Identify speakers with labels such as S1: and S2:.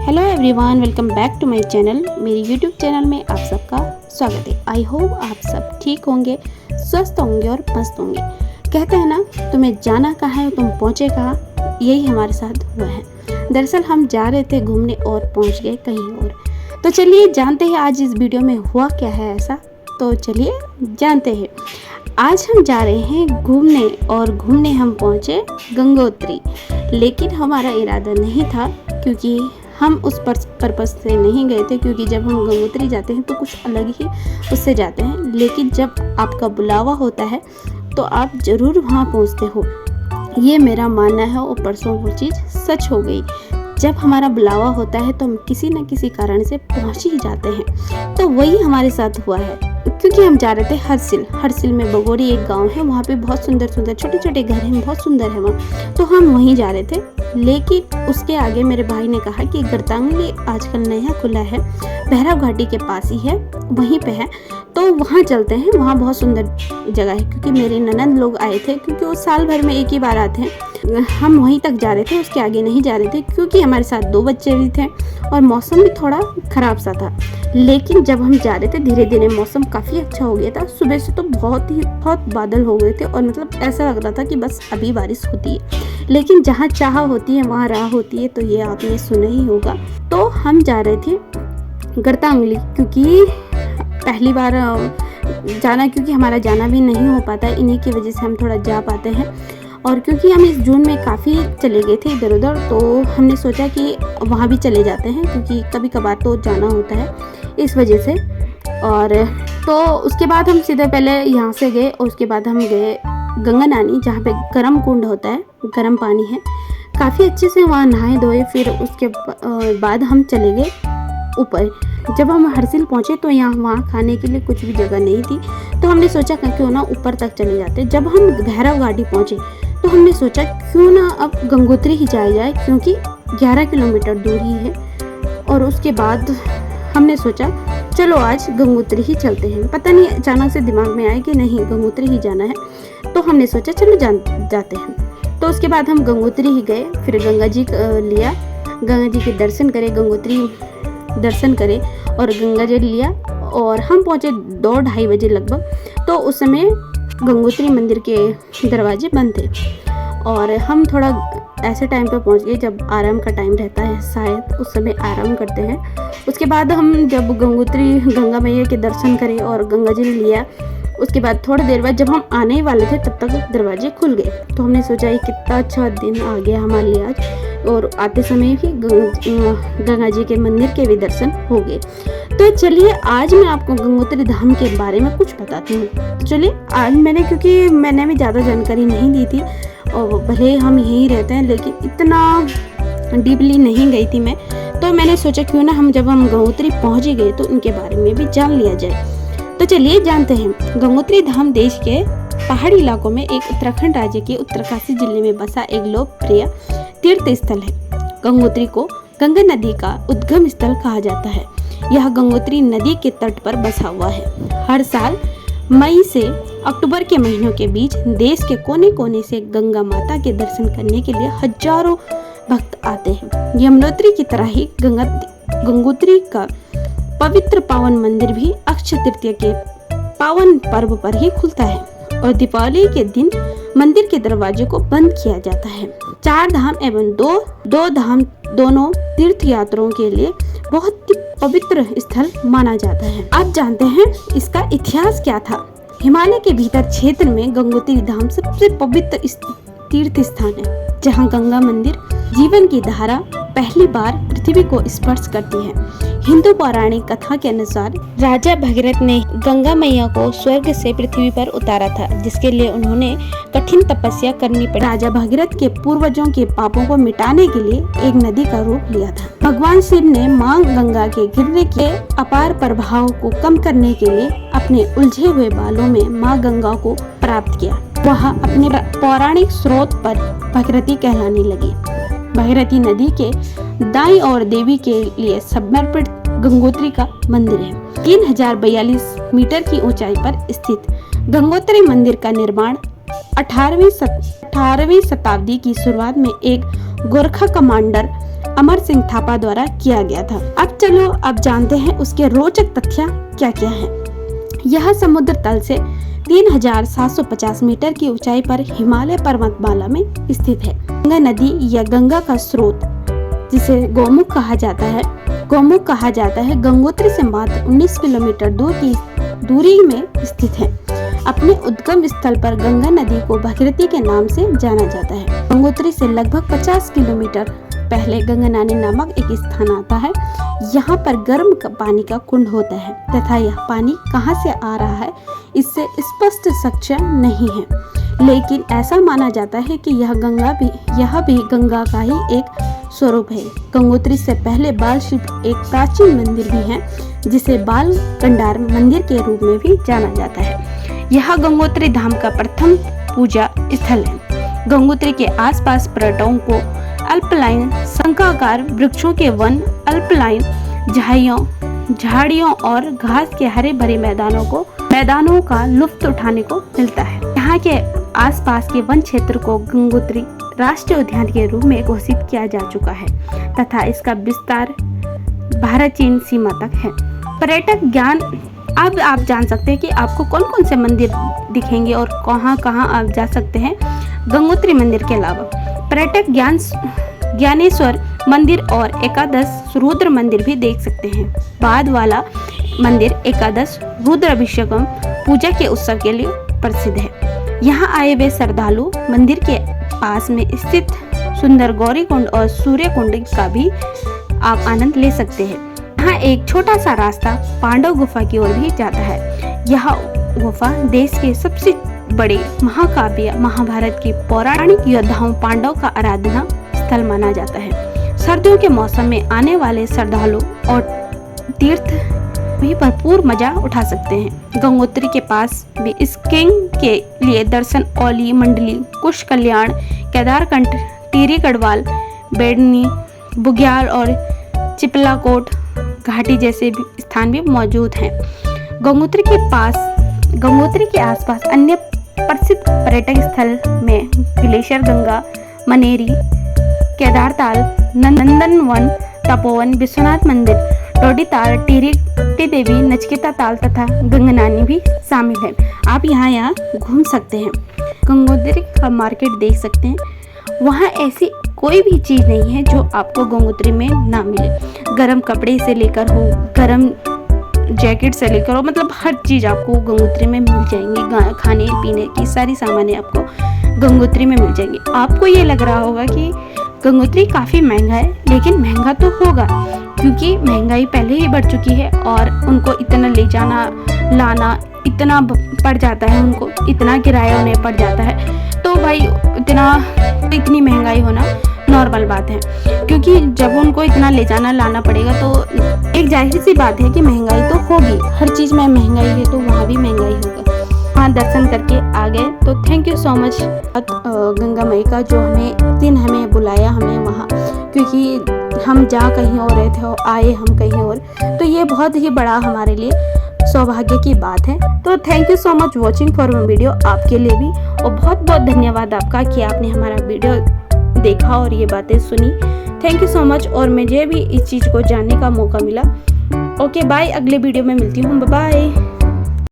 S1: Hello everyone, welcome back to my channel. मेरे YouTube channel में आप सबका स्वागत है। आई होप आप सब ठीक होंगे, स्वस्थ होंगे और मस्त होंगे। कहते हैं ना, तुम्हें जाना कहाँ है तुम पहुँचे कहाँ। यही हमारे साथ हुआ है। दरअसल हम जा रहे थे घूमने और पहुँच गए कहीं और। तो चलिए जानते हैं आज इस वीडियो में हुआ क्या है ऐसा। तो चलिए जानते हैं। आज हम जा रहे हैं घूमने और घूमने हम पहुँचे गंगोत्री। लेकिन हमारा इरादा नहीं था, क्योंकि हम उस पर्पस से नहीं गए थे। क्योंकि जब हम गंगोत्री जाते हैं तो कुछ अलग ही उससे जाते हैं। लेकिन जब आपका बुलावा होता है तो आप ज़रूर वहाँ पहुँचते हो, ये मेरा मानना है। और परसों वो चीज़ सच हो गई। जब हमारा बुलावा होता है तो हम किसी न किसी कारण से पहुँच ही जाते हैं। तो वही हमारे साथ हुआ है। क्योंकि हम जा रहे थे हरसिल में बगोरी एक गांव है। वहाँ पे बहुत सुंदर छोटे छोटे घर हैं, बहुत सुंदर है वहाँ। तो हम वहीं जा रहे थे। लेकिन उसके आगे मेरे भाई ने कहा कि गर्तांगली आजकल नया खुला है, भैरव घाटी के पास ही है, वहीं पे है, तो वहाँ चलते हैं। वहाँ बहुत सुंदर जगह है। क्योंकि मेरे ननद लोग आए थे, क्योंकि वो साल भर में एक ही बार आते हैं। हम वहीं तक जा रहे थे, उसके आगे नहीं जा रहे थे। क्योंकि हमारे साथ 2 बच्चे भी थे और मौसम भी थोड़ा ख़राब सा था। लेकिन जब हम जा रहे थे धीरे धीरे मौसम काफ़ी अच्छा हो गया था। सुबह से तो बहुत बादल हो गए थे और मतलब ऐसा लग रहा था कि बस अभी बारिश होती है। लेकिन जहाँ चाह होती है वहाँ राह होती है, तो ये आपने सुना ही होगा। तो हम जा रहे थे गर्तांगली, क्योंकि पहली बार जाना, क्योंकि हमारा जाना भी नहीं हो पाता है। इन्हीं की वजह से हम थोड़ा जा पाते हैं। और क्योंकि हम इस जून में काफ़ी चले गए थे इधर उधर, तो हमने सोचा कि वहाँ भी चले जाते हैं, क्योंकि कभी कभार तो जाना होता है इस वजह से। और तो उसके बाद हम सीधे पहले यहाँ से गए और उसके बाद हम गए गंगा नानी, जहाँ पे गर्म कुंड होता है, गर्म पानी है। काफ़ी अच्छे से वहाँ नहाए धोए। फिर उसके बाद हम चले गए ऊपर। जब हम हरसिल पहुँचे तो वहाँ खाने के लिए कुछ भी जगह नहीं थी। तो हमने सोचा क्यों ना ऊपर तक चले जाते। जब हम भैरव घाटी पहुँचे तो हमने सोचा क्यों ना अब गंगोत्री ही जाया जाए, क्योंकि 11 किलोमीटर दूर ही है। और उसके बाद हमने सोचा चलो आज गंगोत्री ही चलते हैं। पता नहीं अचानक से दिमाग में आया कि नहीं गंगोत्री ही जाना है। तो हमने सोचा चलो जाते हैं। तो उसके बाद हम गंगोत्री ही गए। फिर गंगा जी लिया, गंगा जी के दर्शन करे, गंगोत्री दर्शन करे और गंगा जल लिया। और हम पहुँचे 2-2:30 बजे लगभग। तो उस समय गंगोत्री मंदिर के दरवाजे बंद थे और हम थोड़ा ऐसे टाइम पर पहुंच गए जब आराम का टाइम रहता है, शायद उस समय आराम करते हैं। उसके बाद हम जब गंगा मैया के दर्शन करें और गंगा जल लिया, उसके बाद थोड़ी देर बाद जब हम आने वाले थे तब तक दरवाजे खुल गए। तो हमने सोचा ये कितना अच्छा दिन आ गया हमारे लिए आज। और आते समय भी गंगा जी के मंदिर के भी दर्शन हो गए। तो चलिए आज मैं आपको गंगोत्री धाम के बारे में कुछ बताती हूँ। तो चलिए आज क्योंकि मैंने भी ज़्यादा जानकारी नहीं दी थी, और भले हम यहीं रहते हैं लेकिन इतना डीपली नहीं गई थी मैं। तो मैंने सोचा क्यों ना जब हम गंगोत्री पहुँच ही गए तो इनके बारे में भी जान लिया जाए। तो चलिए जानते हैं। गंगोत्री धाम देश के पहाड़ी इलाकों में एक उत्तराखंड राज्य के उत्तरकाशी जिले में बसा एक लोकप्रिय तीर्थ स्थल है। गंगोत्री को गंगा नदी का उद्गम स्थल कहा जाता है। यह गंगोत्री नदी के तट पर बसा हुआ है। हर साल मई से अक्टूबर के महीनों के बीच देश के कोने कोने से गंगा माता के दर्शन करने के लिए हजारों भक्त आते हैं। यमुनोत्री की तरह ही गंगोत्री का पवित्र पावन मंदिर भी अक्षय तृतीया के पावन पर्व पर ही खुलता है और दीपावली के दिन मंदिर के दरवाजे को बंद किया जाता है। 4 धाम एवं दो धाम दोनों तीर्थ यात्रियों के लिए बहुत ही पवित्र स्थल माना जाता है। आप जानते हैं इसका इतिहास क्या था। हिमालय के भीतर क्षेत्र में गंगोत्री धाम सबसे पवित्र तीर्थ स्थान है, जहां गंगा मंदिर जीवन की धारा पहली बार पृथ्वी को स्पर्श करती है। हिंदू पौराणिक कथा के अनुसार राजा भगीरथ ने गंगा मैया को स्वर्ग से पृथ्वी पर उतारा था, जिसके लिए उन्होंने कठिन तपस्या करनी पड़ी। राजा भगीरथ के पूर्वजों के पापों को मिटाने के लिए एक नदी का रूप लिया था। भगवान शिव ने मां गंगा के गिरने के अपार प्रभाव को कम करने के लिए अपने उलझे हुए बालों में मां गंगा को प्राप्त किया। वह अपने पौराणिक स्रोत पर भगीरथी कहलाने लगी। भगीरथी नदी के दाईं ओर देवी के लिए समर्पित गंगोत्री का मंदिर है। 3042 मीटर की ऊंचाई पर स्थित गंगोत्री मंदिर का निर्माण 18वीं शताब्दी की शुरुआत में एक गोरखा कमांडर अमर सिंह थापा द्वारा किया गया था। अब चलो अब जानते हैं उसके रोचक तथ्य क्या क्या है। यह समुद्र तल से 3750 मीटर की ऊंचाई पर हिमालय पर्वतमाला में स्थित है। गंगा नदी या गंगा का स्रोत, जिसे गौमुख कहा जाता है, गंगोत्री से मात्र 19 किलोमीटर दूरी में स्थित है। अपने उद्गम स्थल पर गंगा नदी को भागीरथी के नाम से जाना जाता है। गंगोत्री से लगभग 50 किलोमीटर पहले गंगानानी नामक एक स्थान आता है। यहाँ पर गर्म पानी का कुंड होता है तथा यह पानी कहाँ से आ रहा है इससे स्पष्ट साक्ष्य नहीं है, लेकिन ऐसा माना जाता है कि यह भी गंगा का ही एक स्वरूप है। गंगोत्री से पहले बाल शिव एक प्राचीन मंदिर भी है, जिसे बाल कंडार मंदिर के रूप में भी जाना जाता है। यह गंगोत्री धाम का प्रथम पूजा स्थल है। गंगोत्री के आसपास पर्यटकों को अल्पलाइन शंखाकार वृक्षों के वन, अल्पलाइन झाड़ियों और घास के हरे भरे मैदानों का लुत्फ उठाने को मिलता है। यहाँ के आसपास के वन क्षेत्र को गंगोत्री राष्ट्रीय उद्यान के रूप में घोषित किया जा चुका है तथा इसका विस्तार भारत चीन सीमा तक है। पर्यटक ज्ञान, अब आप जान सकते हैं कि आपको कौन कौन से मंदिर दिखेंगे और कहाँ कहाँ आप जा सकते हैं गंगोत्री मंदिर के अलावा। पर्यटक ज्ञानेश्वर मंदिर और एकादश रुद्र मंदिर भी देख सकते हैं। बाद वाला मंदिर एकादश रुद्र अभिषेकम पूजा के उत्सव के लिए प्रसिद्ध है। यहाँ आए हुए श्रद्धालु मंदिर के पास में स्थित सुंदर गौरी कुंड और सूर्य कुंड का भी आप आनंद ले सकते हैं। यहाँ एक छोटा सा रास्ता पांडव गुफा की ओर भी जाता है। यह गुफा देश के सबसे बड़े महाकाव्य महाभारत की पौराणिक योद्धाओं पांडव का आराधना स्थल माना जाता है। सर्दियों के मौसम में आने वाले श्रद्धालु और तीर्थ भी भरपूर मजा उठा सकते हैं। गंगोत्री के पास भी स्कीइंग के लिए दर्शन औली, मंडली, कुश कल्याण, केदारकंठ, टिहरी गढ़वाल, बेडनी, बुग्याल और चिपलाकोट घाटी जैसे स्थान भी मौजूद हैं। गंगोत्री के आसपास अन्य प्रसिद्ध पर्यटक स्थल में ग्लेशियर गंगा, मनेरी, केदारताल, नंदनवन, तपोवन, विश्वनाथ मंदिर, डोडीताल, टिहरी देवी, नचिकेता ताल तथा गंगनानी भी शामिल है। आप यहाँ घूम सकते हैं। गंगोत्री का मार्केट देख सकते हैं। वहाँ ऐसी कोई भी चीज़ नहीं है जो आपको गंगोत्री में ना मिले। गरम कपड़े से लेकर हो, गरम जैकेट से लेकर हो, मतलब हर चीज़ आपको गंगोत्री में मिल जाएंगी। खाने पीने की सारी सामानें आपको गंगोत्री में मिल जाएंगी। आपको ये लग रहा होगा कि गंगोत्री काफ़ी महंगा है, लेकिन महंगा तो होगा क्योंकि महंगाई पहले ही बढ़ चुकी है और उनको इतना ले जाना लाना इतना पड़ जाता है, उनको इतना किराया उन्हें पड़ जाता है। तो भाई इतनी महंगाई होना नॉर्मल बात है, क्योंकि जब उनको इतना ले जाना लाना पड़ेगा तो एक जाहिर सी बात है कि महंगाई तो होगी। हर चीज़ में महंगाई है तो वहाँ भी महंगाई होगा। वहाँ दर्शन करके आ गए तो thank you so much Ganga माई का, जो हमें बुलाया हमें वहाँ, क्योंकि हम जा कहीं और रहे थे और आए हम कहीं और, तो ये बहुत ही बड़ा हमारे लिए सौभाग्य की बात है। तो thank you so much watching for my video, आपके लिए भी, और बहुत बहुत धन्यवाद आपका कि आपने हमारा वीडियो देखा और ये बातें सुनी। थैंक यू सो मच, और मुझे भी इस चीज़ को जानने का मौका मिला। ओके बाय, अगले वीडियो में मिलती हूँ। बाय।